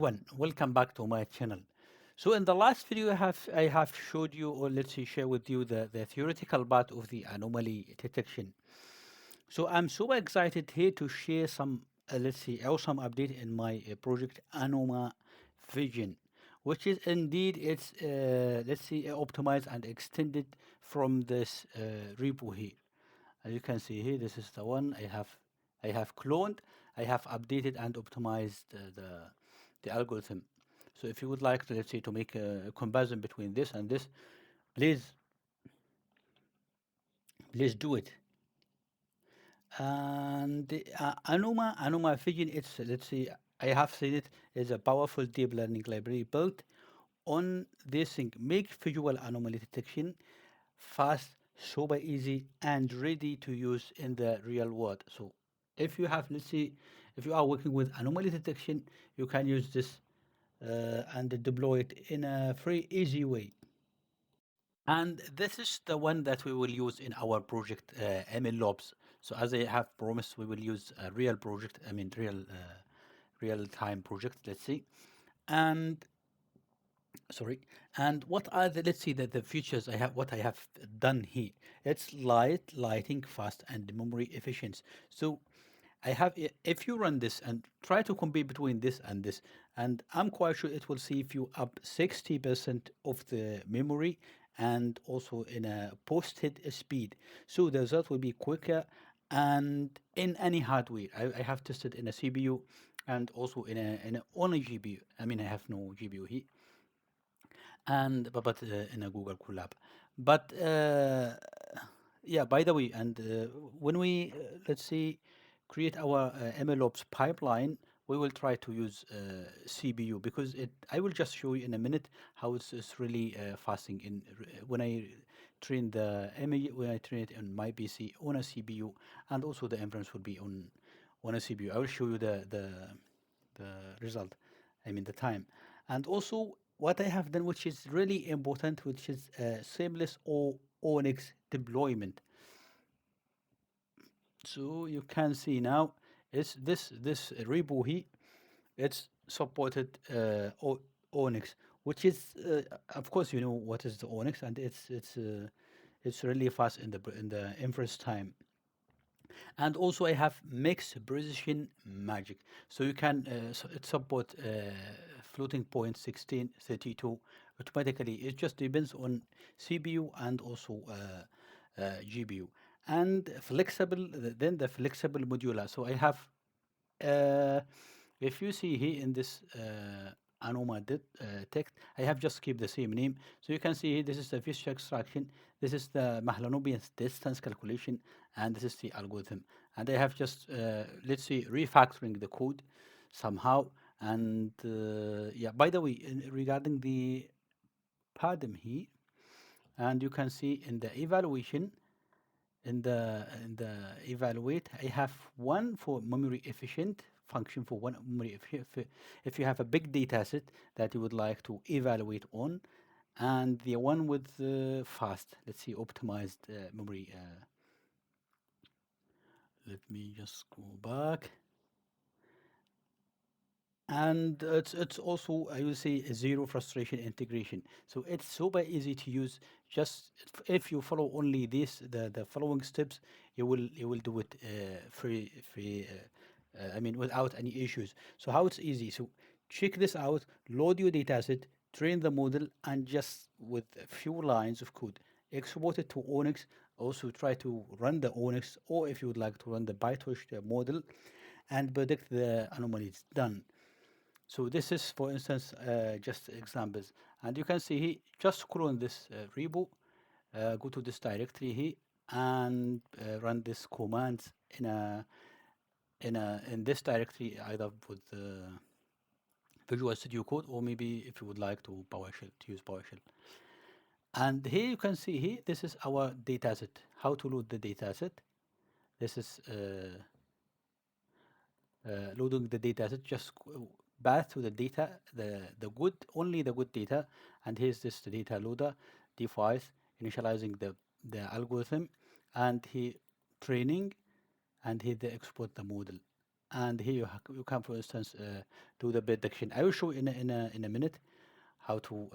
Welcome back to my channel. So in the last video I have showed you, or let's say share with you, the theoretical part of the anomaly detection. So I'm super excited here to share some let's say awesome update in my project AnomaVision, which is indeed it's let's say optimized and extended from this repo here. As you can see here, this is the one I have cloned, I have updated and optimized the algorithm. So if you would like to, let's say, to make a comparison between this and this, please please do it. And the AnomaVision, it's, let's say, I have said it, is a powerful deep learning library built on this thing. Make visual anomaly detection fast, super easy, and ready to use in the real world. So if you have, let's say, if you are working with anomaly detection, you can use this and deploy it in a very easy way. And this is the one that we will use in our project ML Lobs. So as I have promised, we will use a real project, I mean real time project, let's say. And sorry, and what are the, let's see, the features I have, what I have done here. It's lighting fast and memory efficient. So I have, if you run this and try to compare between this and this, and I'm quite sure it will save you up 60% of the memory, and also in a posted speed. So the result will be quicker and in any hardware. I have tested in a CPU and also in a on a GPU. I mean, I have no GPU here, and but in a Google Colab. But yeah, by the way, and when we let's say create our MLOps pipeline, we will try to use CPU, because it. I will just show you in a minute how it's really fasting in when I train the MA, when I train it on my PC on a CPU, and also the inference will be on a CPU. I will show you the result, I mean the time. And also what I have done, which is really important, which is seamless or ONNX deployment. So you can see now is this repo here, it's supported ONNX, which is of course you know what is the ONNX, and it's really fast in the inference time. And also I have mixed precision magic, so you can it support floating point 1632 automatically. It just depends on CPU and also GPU. And flexible, then the flexible modular. So I have uh, if you see here in this text, I have just keep the same name. So you can see here, this is the feature extraction, this is the Mahalanobis distance calculation, and this is the algorithm. And I have just, let's say, refactoring the code somehow. And yeah, by the way, regarding the PaDiM here, and you can see in the evaluation, in the evaluate, I have one for memory efficient function for one memory if you have a big data set that you would like to evaluate on, and the one with fast, let's see, optimized memory. Let me just go back. And it's also, I will say, a zero frustration integration. So it's super easy to use. Just if you follow only this, the following steps, you will do it free. I mean, without any issues. So how it's easy? So check this out. Load your dataset, train the model, and just with a few lines of code, export it to ONNX. Also try to run the ONNX, or if you would like to run the PyTorch model, and predict the anomalies. Done. So this is, for instance, just examples. And you can see here, just clone this repo, go to this directory here, and run this command in this directory, either with Visual Studio Code, or maybe if you would like to use PowerShell. And here you can see here, this is our dataset. How to load the dataset. This is loading the dataset. Just path to the data, the good, only the good data. And here's this data loader device initializing the algorithm, and he training, and here the export the model. and here you can, for instance, do the prediction. I will show in a minute how to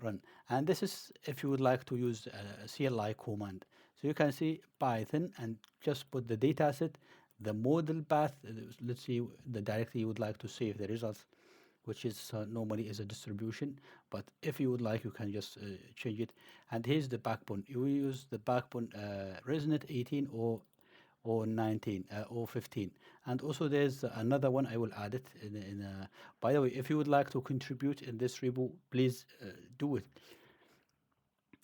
run. And this is if you would like to use a CLI command. So you can see Python and just put the data set, the model path. Let's see the directory you would like to save the results, which is normally is a distribution. But if you would like, you can just change it. And here's the backbone. You use the backbone ResNet 18 or 19 or 15. And also there's another one. I will add it by the way, if you would like to contribute in this repo, please do it.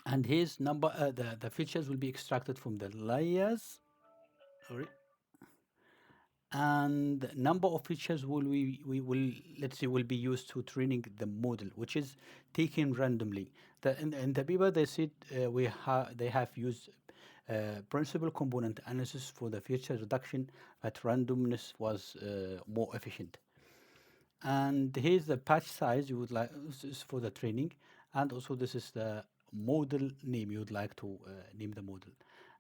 And here's number the features will be extracted from the layers. Sorry. And number of features we will, let's say, will be used to training the model, which is taken randomly. In the paper they said they have used principal component analysis for the feature reduction, but randomness was more efficient. And here's the patch size you would like, this is for the training, and also this is the model name you would like to name the model.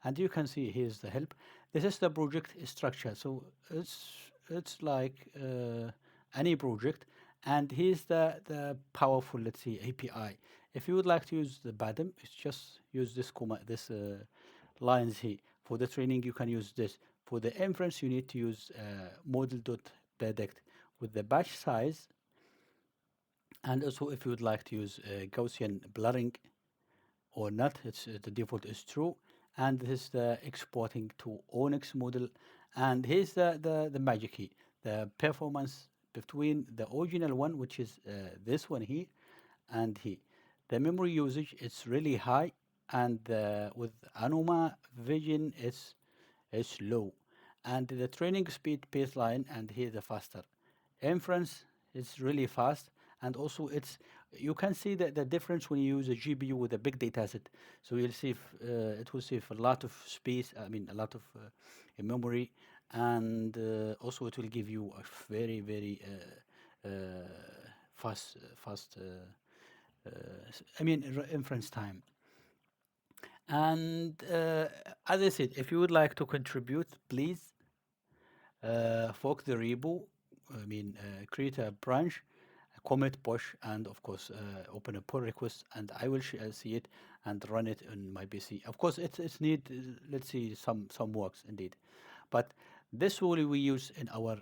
And you can see here's the help. This is the project structure. So it's like any project. And here's the powerful, let's say, API. If you would like to use the PaDiM, it's just use this lines here. For the training, you can use this. For the inference, you need to use model.predict with the batch size. And also, if you would like to use Gaussian blurring or not, the default is true. And this is the exporting to ONNX model. And here's the magic key, the performance between the original one, which is this one here, and here. The memory usage is really high, and with AnomaVision is low. And the training speed baseline, and here the faster. Inference is really fast, and also you can see the difference when you use a GPU with a big data set. So you'll see it will save a lot of space, I mean a lot of memory, and also it will give you a very, very fast I mean inference time. And as I said, if you would like to contribute, please fork the repo, I mean, create a branch, a commit, push, and of course, open a pull request, and I will see it and run it on my PC. Of course, it's need, let's see, some works indeed, but this will we use uh,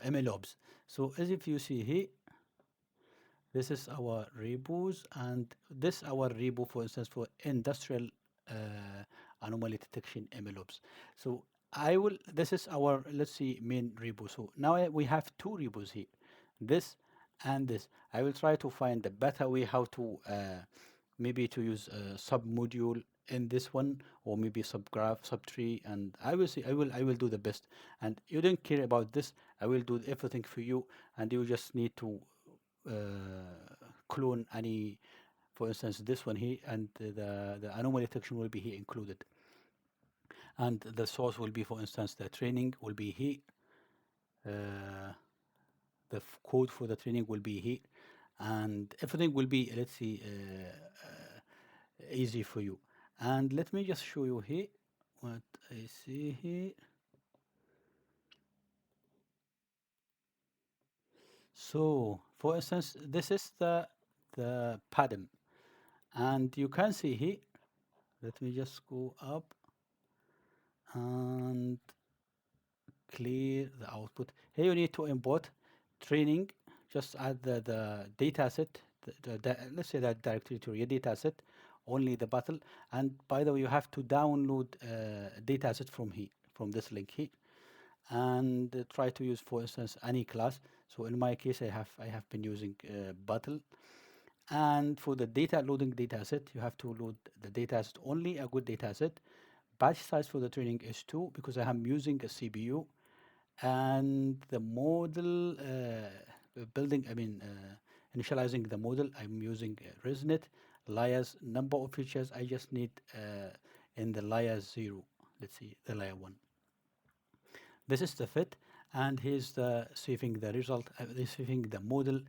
MLOps. So as if you see here, this is our repos, and this our repo, for instance, for industrial anomaly detection MLOps. So this is our, let's see, main repo. So now we have two repos here, this and this. I will try to find a better way how to maybe to use a sub module in this one, or maybe subgraph, subtree, and I will see. I will do the best. And you don't care about this. I will do everything for you, and you just need to uh, clone any, for instance, this one here, and the anomaly detection will be here included. And the source will be, for instance, the training will be here. Uh, the code for the training will be here, and everything will be, let's see, easy for you. And let me just show you here what I see here. So, for instance, this is the PaDiM, and you can see here. Let me just go up and clear the output. Here you need to import training. Just add the data set, let's say that directly to your data set, only the battle. And by the way, you have to download data set from here, from this link here, and try to use, for instance, any class. So in my case, I have been using battle. And for the data loading data set, you have to load the data set, only a good data set. Batch size for the training is 2 because I am using a CPU. And the model building, I mean, initializing the model, I'm using ResNet. Layers, number of features, I just need in the layer 0. Let's see, the layer 1. This is the fit, and here's the saving the result, saving the model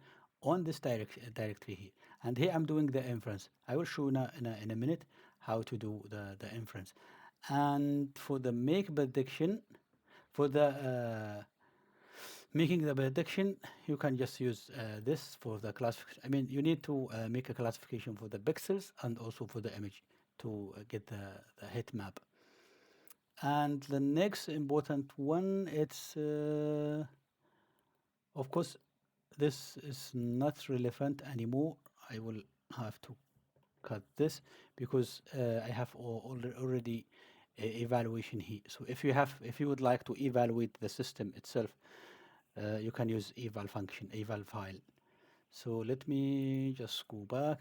on this directory here. And here I'm doing the inference. I will show in a minute how to do the inference. And for the make prediction, for the making the prediction, you can just use this for the classification. I mean, you need to make a classification for the pixels and also for the image to get the heat map. And the next important one, it's of course, this is not relevant anymore. I will have to cut this because I have already evaluation here. So if you would like to evaluate the system itself, you can use eval function, eval file. So let me just go back,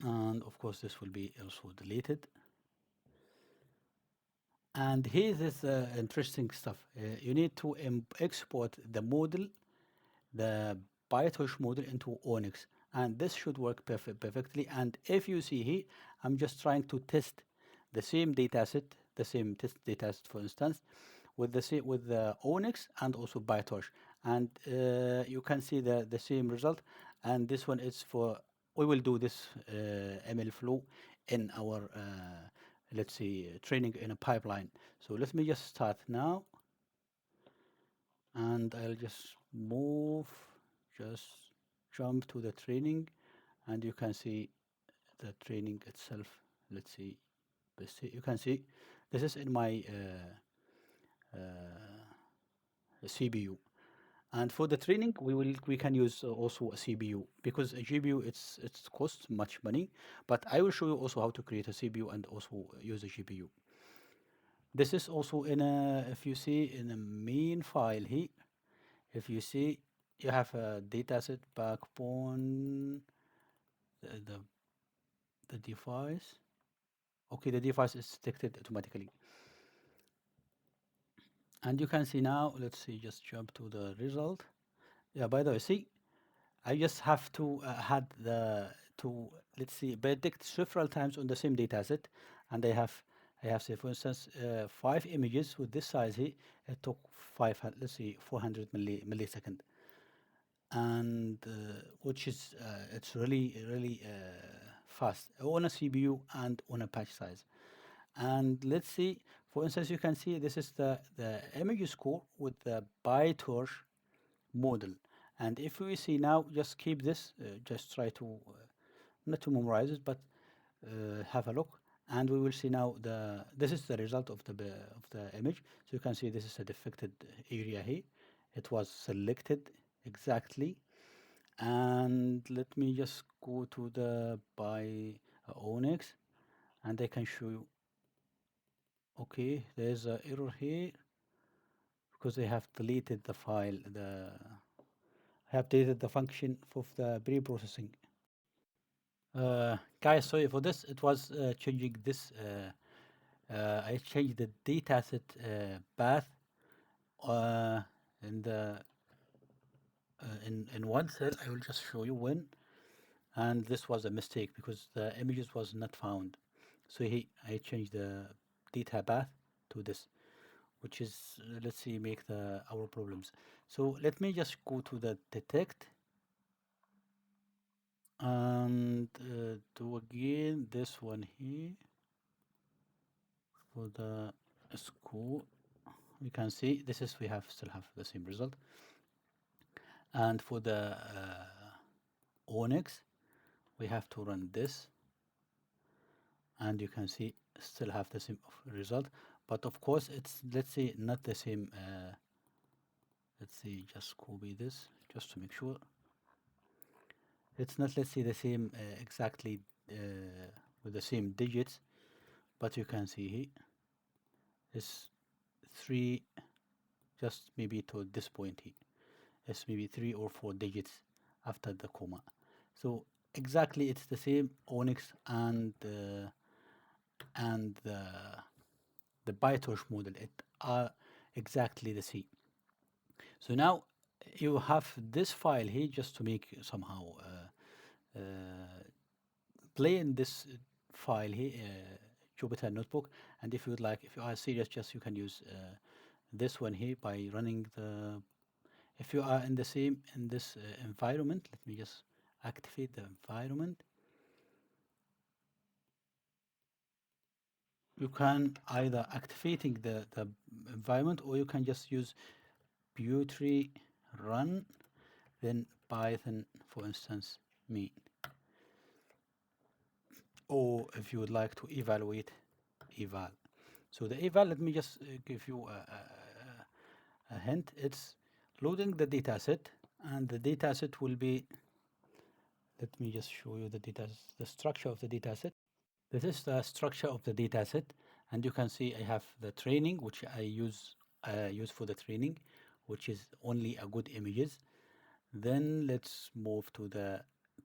and of course this will be also deleted. And here is interesting stuff. You need to export the model, the PyTorch model, into ONNX, and this should work perfectly. And if you see here, I'm just trying to test the same dataset, the same test dataset, for instance, with the ONNX and also PyTorch, and you can see the same result. And this one is for, we will do this ML flow in our let's see training in a pipeline. So let me just start now, and I'll just move, just jump to the training, and you can see the training itself. Let's see, you can see this is in my CPU. And for the training, we can use also a CPU, because a GPU it's costs much money. But I will show you also how to create a CPU and also use a GPU. This is also in a, if you see in a main file here, if you see, you have a dataset backbone, the the device. Okay, the device is detected automatically, and you can see now. Let's see, just jump to the result. Yeah, by the way, see, I just have to had the to, let's see, predict several times on the same data set, and I have, say, for instance, 5 images with this size here. It took 500, let's see, 400 millisecond, and which is it's really fast on a CPU and on a patch size. And let's see, for instance, you can see this is the image score with the PyTorch model. And if we see now, just keep this, just try to not to memorize it, but have a look, and we will see now this is the result of the image. So you can see this is a defected area here. It was selected exactly, and let me just go to the by ONNX, and I can show you. Okay, there's an error here because I have deleted the file. I have deleted the function of the pre-processing. Guys, sorry for this. It was changing this. I changed the dataset path uh, in the in one cell. I will just show you when. And this was a mistake because the images was not found. So I changed the data path to this, which is let's see, make the our problems. So let me just go to the detect and do again this one here for the school. We can see this is, we have still have the same result. And for the ONNX, we have to run this, and you can see still have the same result. But of course, it's, let's say, not the same. Let's see, just copy this just to make sure. It's not, let's say, the same exactly with the same digits, but you can see here it's 3, just maybe to this point here. It's maybe 3 or 4 digits after the comma. So exactly it's the same ONNX and the PyTorch model. It are exactly the same. So now you have this file here just to make somehow play in this file here, Jupyter Notebook. And if you would like, if you are serious, just you can use this one here by running the. If you are in the same in this environment, let me just activate the environment. you can either activating the environment, or you can just use Putri run, then Python, for instance, mean. Or if you would like to evaluate, eval. So the eval, let me just give you a hint. It's loading the data set, and the data set will be, let me just show you the structure of the data set. This is the structure of the data set, and you can see I have the training, which I use for the training, which is only a good images. Then let's move to the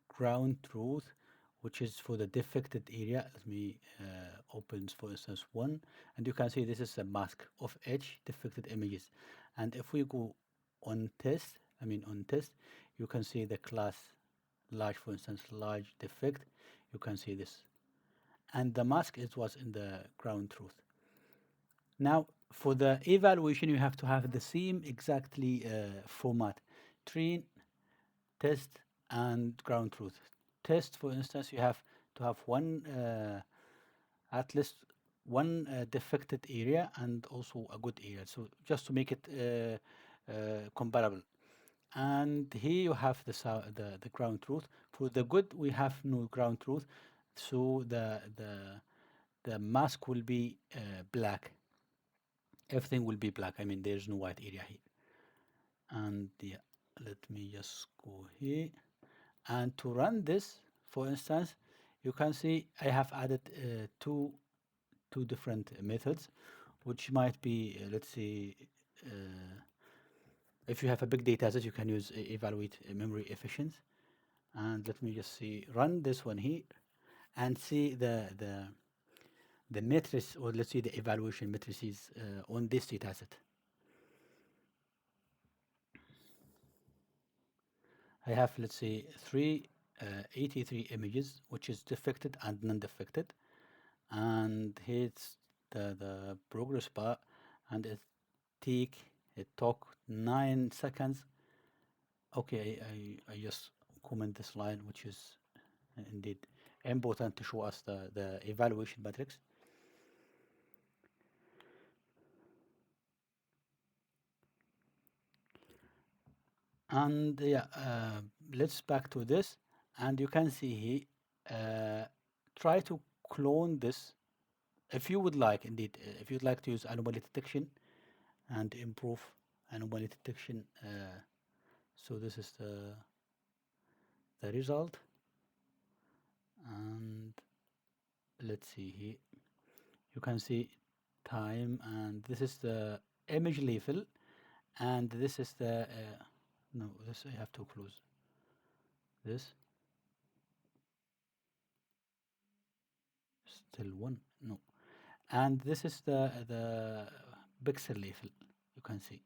ground truth, which is for the defected area. Let me open, for instance, one, and you can see this is a mask of edge defected images. And if we go on test, on test, you can see the class large, for instance, large defect. You can see this, and the mask was in the ground truth. Now, for the evaluation, you have to have the same exactly format: train, test, and ground truth. Test, for instance, you have to have one, at least one defected area and also a good area. So just to make it comparable. And here you have the ground truth. For the good, we have no ground truth, so the mask will be black. Everything will be black. There's no white area here. And yeah, let me just go here. And to run this, for instance, you can see I have added two different methods, which might be, let's say, if you have a big data set, you can use evaluate memory efficiency. And let me just see, run this one here, and see the matrix, or let's see the evaluation matrices on this data set. I have, let's say, 83 images, which is defected and non-defected. And here's the progress bar, and it took 9 seconds. Okay, I just comment this line, which is indeed important to show us the evaluation matrix. And yeah, let's back to this, and you can see here, try to clone this if you would like, indeed, if you'd like to use anomaly detection and improve anomaly detection. So this is the result, and let's see here. You can see time, and this is the image level, and this is the no, this I have to close this. Still one, no, and this is the pixel level. You can see,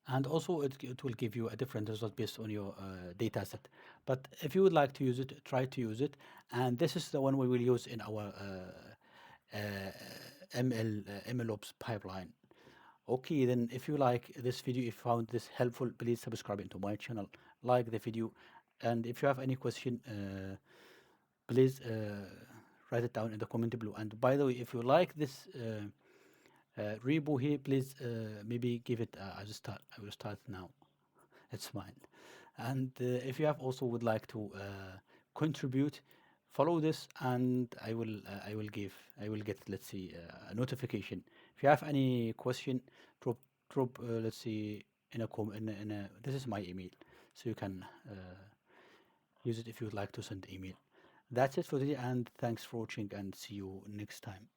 and also it will give you a different result based on your data set. But if you would like to use it, try to use it, and this is the one we will use in our MLOps pipeline. Okay, then if you like this video, if you found this helpful, please subscribe into my channel, like the video, and if you have any question, please write it down in the comment below. And by the way, if you like this repo here, please maybe give it as a start. I will start now. It's mine. And if you have also would like to contribute, follow this, and I will get, let's see, a notification. If you have any question, drop let's see, in a this is my email, so you can use it if you would like to send email. That's it for today, and thanks for watching, and see you next time.